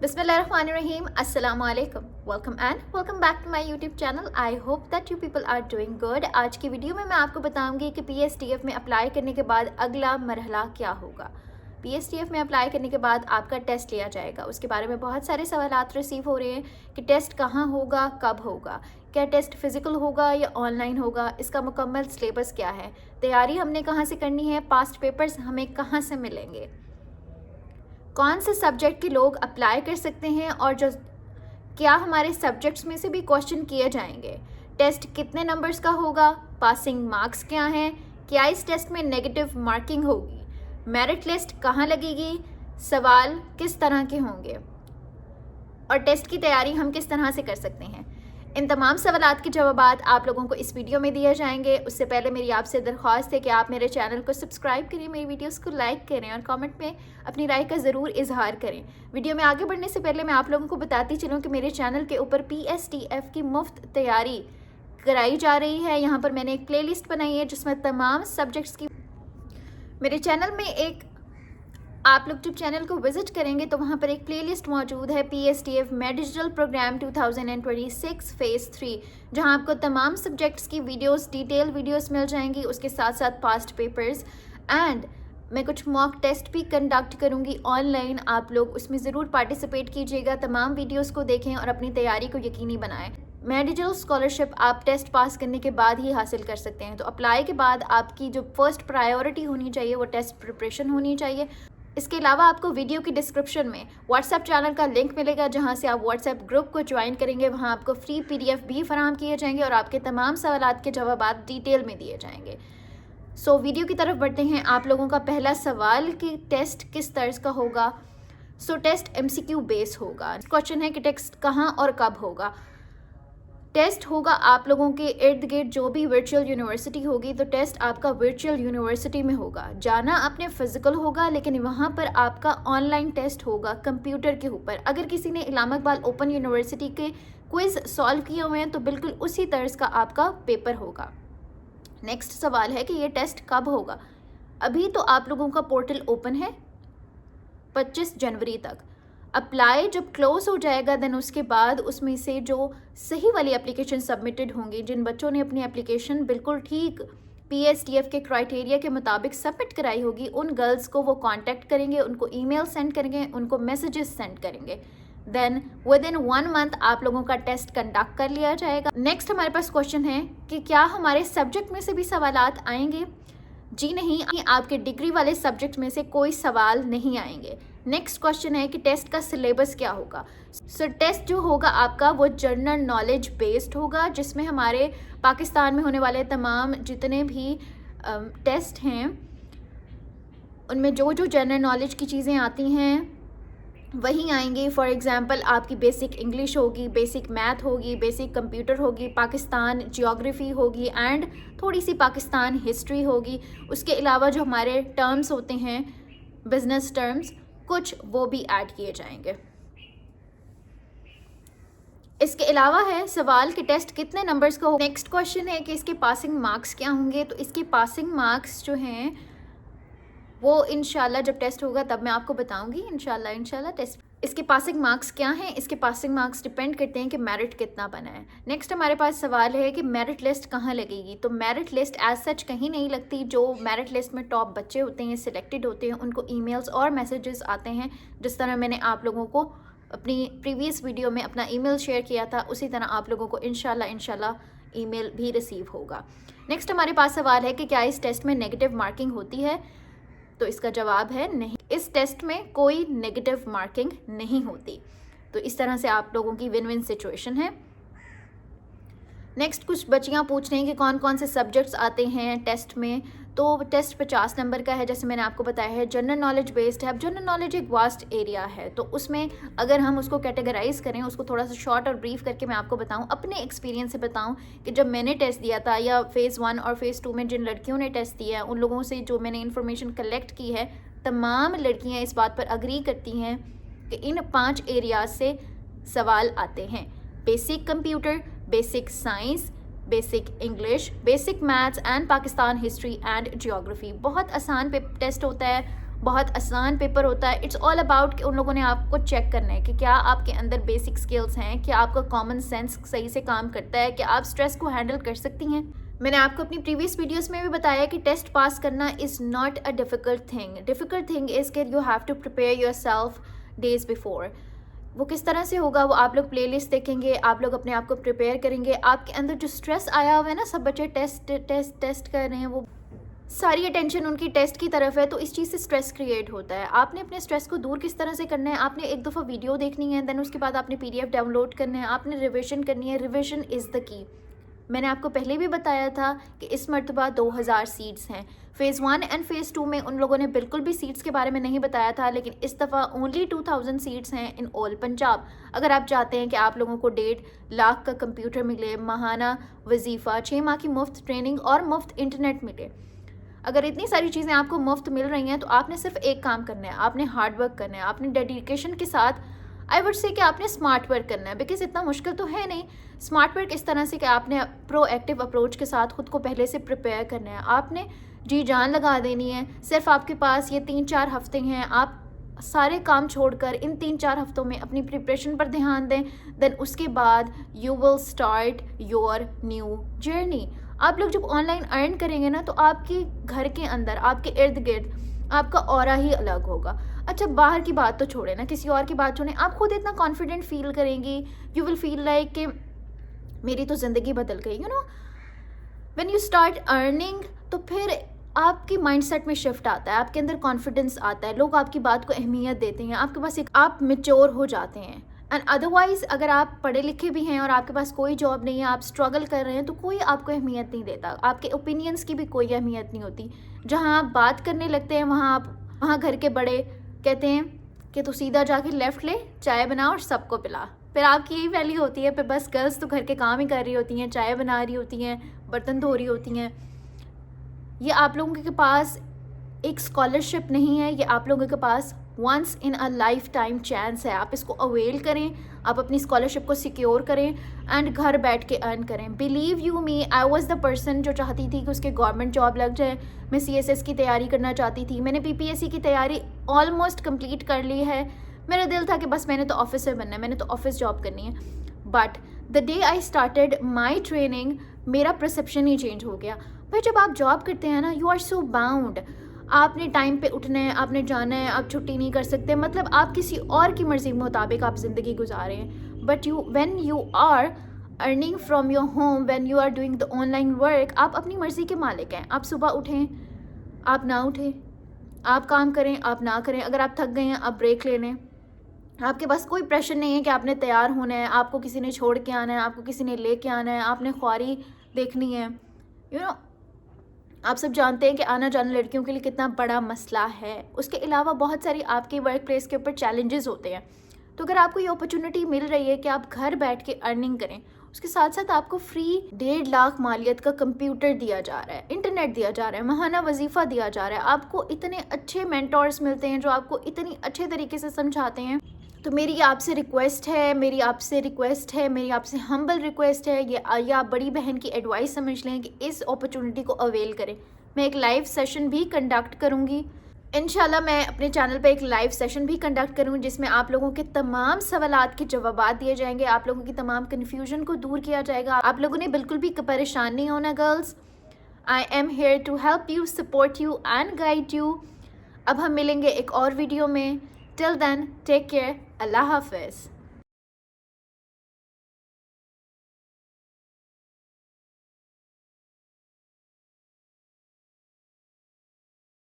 Bismillahirrahmanirrahim. Assalamu alaikum. Welcome back to my YouTube channel. I hope that you people are doing good. आज की video में मैं आपको बताऊंगी कि PSTF में अप्लाई करने के बाद अगला मरहला क्या होगा। PSTF में अप्लाई करने के बाद आपका टेस्ट लिया जाएगा। उसके बारे में बहुत सारे सवालात रिसीव हो रहे हैं कि टेस्ट कहाँ होगा, कब होगा, क्या टेस्ट फिजिकल होगा या ऑनलाइन होगा, इसका मुकम्मल सिलेबस क्या है, तैयारी हमने कहाँ से करनी है, पास्ट पेपर्स हमें कहाँ से मिलेंगे, कौन से सब्जेक्ट के लोग अप्लाई कर सकते हैं और जो क्या हमारे सब्जेक्ट्स में से भी क्वेश्चन किए जाएंगे, टेस्ट कितने नंबर्स का होगा, पासिंग मार्क्स क्या हैं, क्या इस टेस्ट में नेगेटिव मार्किंग होगी, मेरिट लिस्ट कहाँ लगेगी, सवाल किस तरह के होंगे और टेस्ट की तैयारी हम किस तरह से कर सकते हैं। इन तमाम सवालात के जवाबात आप लोगों को इस वीडियो में दिए जाएंगे। उससे पहले मेरी आपसे दरख्वास्त है कि आप मेरे चैनल को सब्सक्राइब करें, मेरी वीडियोस को लाइक करें और कमेंट में अपनी राय का ज़रूर इजहार करें। वीडियो में आगे बढ़ने से पहले मैं आप लोगों को बताती चलूँ कि मेरे चैनल के ऊपर PSTF की मुफ्त तैयारी कराई जा रही है। यहाँ पर मैंने एक प्लेलिस्ट बनाई है जिसमें तमाम सब्जेक्ट्स की, मेरे चैनल में एक, आप लोग जब चैनल को विज़िट करेंगे तो वहाँ पर एक प्लेलिस्ट मौजूद है PSTF में डिजिटल प्रोग्राम 2026 फेज़ 3, जहाँ आपको तमाम सब्जेक्ट्स की वीडियोस, डिटेल वीडियोस मिल जाएंगी। उसके साथ साथ पास्ट पेपर्स एंड मैं कुछ मॉक टेस्ट भी कंडक्ट करूँगी ऑनलाइन। आप लोग उसमें ज़रूर पार्टिसिपेट कीजिएगा, तमाम वीडियोज़ को देखें और अपनी तैयारी को यकीनी बनाएँ। मैं डिजिटल स्कॉलरशिप आप टेस्ट पास करने के बाद ही हासिल कर सकते हैं। तो अप्लाई के बाद आपकी जो फर्स्ट प्रायोरिटी होनी चाहिए वो टेस्ट प्रिपरेशन होनी चाहिए। इसके अलावा आपको वीडियो की डिस्क्रिप्शन में व्हाट्सएप चैनल का लिंक मिलेगा जहां से आप व्हाट्सएप ग्रुप को ज्वाइन करेंगे। वहां आपको फ्री PDF भी फराहम किए जाएंगे और आपके तमाम सवालात के जवाबात डिटेल में दिए जाएंगे। सो वीडियो की तरफ बढ़ते हैं। आप लोगों का पहला सवाल कि टेस्ट किस तर्ज का होगा। टेस्ट MCQ बेस होगा। क्वेश्चन है कि टेस्ट कहाँ और कब होगा। टेस्ट होगा आप लोगों के इर्द गिर्द जो भी वर्चुअल यूनिवर्सिटी होगी, तो टेस्ट आपका वर्चुअल यूनिवर्सिटी में होगा। जाना अपने फिजिकल होगा लेकिन वहाँ पर आपका ऑनलाइन टेस्ट होगा कंप्यूटर के ऊपर। अगर किसी ने इस्लाम इकबाल ओपन यूनिवर्सिटी के क्विज़ सॉल्व किए हुए हैं तो बिल्कुल उसी तर्ज का आपका पेपर होगा। नेक्स्ट सवाल है कि ये टेस्ट कब होगा। अभी तो आप लोगों का पोर्टल ओपन है 25 जनवरी तक। अप्लाई जब क्लोज हो जाएगा देन उसके बाद उसमें से जो सही वाली एप्लीकेशन सबमिटेड होंगी, जिन बच्चों ने अपनी एप्लीकेशन बिल्कुल ठीक PSTF के क्राइटेरिया के मुताबिक सबमिट कराई होगी, उन गर्ल्स को वो कांटेक्ट करेंगे, उनको ईमेल सेंड करेंगे, उनको मैसेजेस सेंड करेंगे। देन विद इन 1 मंथ आप लोगों का टेस्ट कंडक्ट कर लिया जाएगा। नेक्स्ट हमारे पास क्वेश्चन है कि क्या हमारे सब्जेक्ट में से भी सवालात आएंगे। जी नहीं, आपके डिग्री वाले सब्जेक्ट में से कोई सवाल नहीं आएंगे। नेक्स्ट क्वेश्चन है कि टेस्ट का सिलेबस क्या होगा। टेस्ट जो होगा आपका वो जनरल नॉलेज बेस्ड होगा, जिसमें हमारे पाकिस्तान में होने वाले तमाम जितने भी टेस्ट हैं उनमें जो जो जनरल नॉलेज की चीज़ें आती हैं वही आएंगे। फॉर एग्ज़ाम्पल आपकी बेसिक इंग्लिश होगी, बेसिक मैथ होगी, बेसिक कंप्यूटर होगी, पाकिस्तान जियोग्राफी होगी एंड थोड़ी सी पाकिस्तान हिस्ट्री होगी। उसके अलावा जो हमारे टर्म्स होते हैं, बिजनेस टर्म्स, कुछ वो भी ऐड किए जाएंगे। इसके अलावा है सवाल कि टेस्ट कितने नंबर्स का हो। नेक्स्ट क्वेश्चन है कि इसके पासिंग मार्क्स क्या होंगे। तो इसके पासिंग मार्क्स जो हैं वो इंशाल्लाह जब टेस्ट होगा तब मैं आपको बताऊंगी। इंशाल्लाह टेस्ट, इसके पासिंग मार्क्स क्या हैं। इसके पासिंग मार्क्स डिपेंड करते हैं कि मेरिट कितना बना है। नेक्स्ट हमारे पास सवाल है कि मेरिट लिस्ट कहाँ लगेगी। तो मेरिट लिस्ट एज सच कहीं नहीं लगती। जो मेरिट लिस्ट में टॉप बच्चे होते हैं, सिलेक्टेड होते हैं, उनको ईमेल्स और मैसेजेस आते हैं। जिस तरह मैंने आप लोगों को अपनी प्रीवियस वीडियो में अपना ईमेल शेयर किया था, उसी तरह आप लोगों को इंशाल्लाह ईमेल भी रिसीव होगा। नेक्स्ट हमारे पास सवाल है कि क्या इस टेस्ट में नेगेटिव मार्किंग होती है। तो इसका जवाब है नहीं, इस टेस्ट में कोई नेगेटिव मार्किंग नहीं होती। तो इस तरह से आप लोगों की विन विन सिचुएशन है। नेक्स्ट कुछ बच्चियां पूछ रही हैं कि कौन कौन से सब्जेक्ट्स आते हैं टेस्ट में। तो टेस्ट 50 नंबर का है, जैसे मैंने आपको बताया है। जनरल नॉलेज बेस्ड है। अब जनरल नॉलेज एक वास्ट एरिया है, तो उसमें अगर हम उसको कैटेगराइज करें, उसको थोड़ा सा शॉर्ट और ब्रीफ करके मैं आपको बताऊं, अपने एक्सपीरियंस से बताऊं कि जब मैंने टेस्ट दिया था या फेज़ 1 और फेज़ 2 में जिन लड़कियों ने टेस्ट दिया है, उन लोगों से जो मैंने इन्फॉर्मेशन कलेक्ट की है, तमाम लड़कियाँ इस बात पर अग्री करती हैं कि इन 5 एरियाज से सवाल आते हैं। Basic computer, basic science, basic English, basic maths and Pakistan history and geography. बहुत आसान पे टेस्ट होता है, बहुत आसान पेपर होता है। इट्स ऑल अबाउट कि उन लोगों ने आपको चेक करना है कि क्या आपके अंदर बेसिक स्किल्स हैं, क्या आपका कॉमन सेंस सही से काम करता है, क्या आप स्ट्रेस को हैंडल कर सकती हैं। मैंने आपको अपनी प्रीवियस वीडियोस में भी बताया कि टेस्ट पास करना is not a difficult thing. Difficult thing is कि you have to prepare yourself days before. वो किस तरह से होगा, वो आप लोग प्लेलिस्ट देखेंगे, आप लोग अपने आप को प्रिपेयर करेंगे। आपके अंदर जो स्ट्रेस आया हुआ है ना, सब बच्चे टेस्ट टेस्ट टेस्ट कर रहे हैं, वो सारी अटेंशन उनकी टेस्ट की तरफ है, तो इस चीज़ से स्ट्रेस क्रिएट होता है। आपने अपने स्ट्रेस को दूर किस तरह से करना है, आपने एक दफ़ा वीडियो देखनी है, देन उसके बाद आपने PDF डाउनलोड करना है, आपने रिविजन करनी है। Revision is the key. मैंने आपको पहले भी बताया था कि इस मरतबा 2000 सीट्स हैं। फ़ेज़ 1 एंड फ़ेज़ 2 में उन लोगों ने बिल्कुल भी सीट्स के बारे में नहीं बताया था, लेकिन इस दफ़ा ओनली 2000 सीट्स हैं इन ऑल पंजाब। अगर आप चाहते हैं कि आप लोगों को 1.5 लाख का कंप्यूटर मिले, माहाना वजीफ़ा, 6 माह की मुफ्त ट्रेनिंग और मुफ्त इंटरनेट मिले, अगर इतनी सारी चीज़ें आपको मुफ्त मिल रही हैं, तो आपने सिर्फ एक काम करना है, आपने हार्ड वर्क करना है, आपने डेडिकेशन के साथ आई वुड से कि आपने स्मार्ट वर्क करना है। बिकॉज इतना मुश्किल तो है नहीं। स्मार्ट वर्क इस तरह से कि आपने प्रोएक्टिव अप्रोच के साथ खुद को पहले से प्रिपेयर करना है, आपने जी जान लगा देनी है। सिर्फ आपके पास ये 3-4 हफ्ते हैं, आप सारे काम छोड़कर इन 3-4 हफ्तों में अपनी प्रिपरेशन पर ध्यान दें। देन उसके बाद you will start your new journey. आप लोग जब ऑनलाइन अर्न करेंगे ना, तो आपके घर के अंदर, आपके इर्द गिर्द आपका ऑरा ही अलग होगा। अच्छा, बाहर की बात तो छोड़े ना, किसी और की बात छोड़ें, आप खुद इतना कॉन्फिडेंट फील करेंगी, यू विल फील लाइक कि मेरी तो ज़िंदगी बदल गई। You know, when you start earning, तो फिर आपकी माइंडसेट में शिफ्ट आता है, आपके अंदर कॉन्फिडेंस आता है, लोग आपकी बात को अहमियत देते हैं, आपके पास एक आप मेच्योर हो जाते हैं। एंड अदरवाइज़ अगर आप पढ़े लिखे भी हैं और आपके पास कोई जॉब नहीं है, आप स्ट्रगल कर रहे हैं, तो कोई आपको अहमियत नहीं देता, आपके ओपिनियंस की भी कोई अहमियत नहीं होती। जहाँ आप बात करने लगते हैं, वहाँ घर के बड़े कहते हैं कि तू सीधा जाके लेफ़्ट ले, चाय बना और सबको पिला। फिर आपकी यही वैल्यू होती है, फिर बस गर्ल्स तो घर के काम ही कर रही होती हैं, चाय बना रही होती हैं, बर्तन धो रही होती हैं। ये आप लोगों के पास एक स्कॉलरशिप नहीं है, ये आप लोगों के पास once in a lifetime chance है। आप इसको अवेल करें, आप अपनी स्कॉलरशिप को सिक्योर करें एंड घर बैठ के अर्न करें। Believe you me, I was the person जो चाहती थी कि उसके गवर्नमेंट जॉब लग जाए। मैं CSS की तैयारी करना चाहती थी, मैंने PPSC की तैयारी ऑलमोस्ट कंप्लीट कर ली है। मेरा दिल था कि बस मैंने तो ऑफिसर बनना है, मैंने तो ऑफिस जॉब करनी है। But the day I started my training, मेरा परसेप्शन ही चेंज हो गया। भाई, जब आप जॉब करते हैं ना, यू आर सो बाउंड, आपने टाइम पे उठना है, आपने जाना है, आप छुट्टी नहीं कर सकते, मतलब आप किसी और की मर्ज़ी के मुताबिक आप ज़िंदगी गुजार रहे हैं। But when you are earning from your home, when you are doing the online work, आप अपनी मर्ज़ी के मालिक हैं। आप सुबह उठें, आप ना उठें, आप काम करें, आप ना करें, अगर आप थक गए हैं आप ब्रेक ले लें। आपके पास कोई प्रेशर नहीं है कि आपने तैयार होना है, आपको किसी ने छोड़ के आना है, आपको किसी ने ले के आना है, आपने ख्वारी देखनी है। यू नो, आप सब जानते हैं कि आना जाना लड़कियों के लिए कितना बड़ा मसला है। उसके अलावा बहुत सारी आपके वर्क प्लेस के ऊपर चैलेंजेस होते हैं। तो अगर आपको ये अपॉर्चुनिटी मिल रही है कि आप घर बैठ के अर्निंग करें, उसके साथ साथ आपको फ्री 1.5 लाख मालियत का कंप्यूटर दिया जा रहा है, इंटरनेट दिया जा रहा है, माहाना वजीफ़ा दिया जा रहा है, आपको इतने अच्छे मेंटोर्स मिलते हैं जो आपको इतनी अच्छे तरीके से समझाते हैं। तो मेरी आपसे रिक्वेस्ट है, मेरी आपसे हम्बल रिक्वेस्ट है, ये आप बड़ी बहन की एडवाइस समझ लें कि इस अपॉर्चुनिटी को अवेल करें। मैं एक लाइव सेशन भी कंडक्ट करूँगी इंशाल्लाह। मैं अपने चैनल पे एक लाइव सेशन भी कंडक्ट करूँ जिसमें आप लोगों के तमाम सवालात के जवाबात दिए जाएंगे, आप लोगों की तमाम कन्फ्यूजन को दूर किया जाएगा। आप लोगों ने बिल्कुल भी परेशान नहीं होना girls. I am here to help you, support you and guide you. अब हम मिलेंगे एक और वीडियो में। टिल देन टेक केयर, अल्लाह हाफिज़।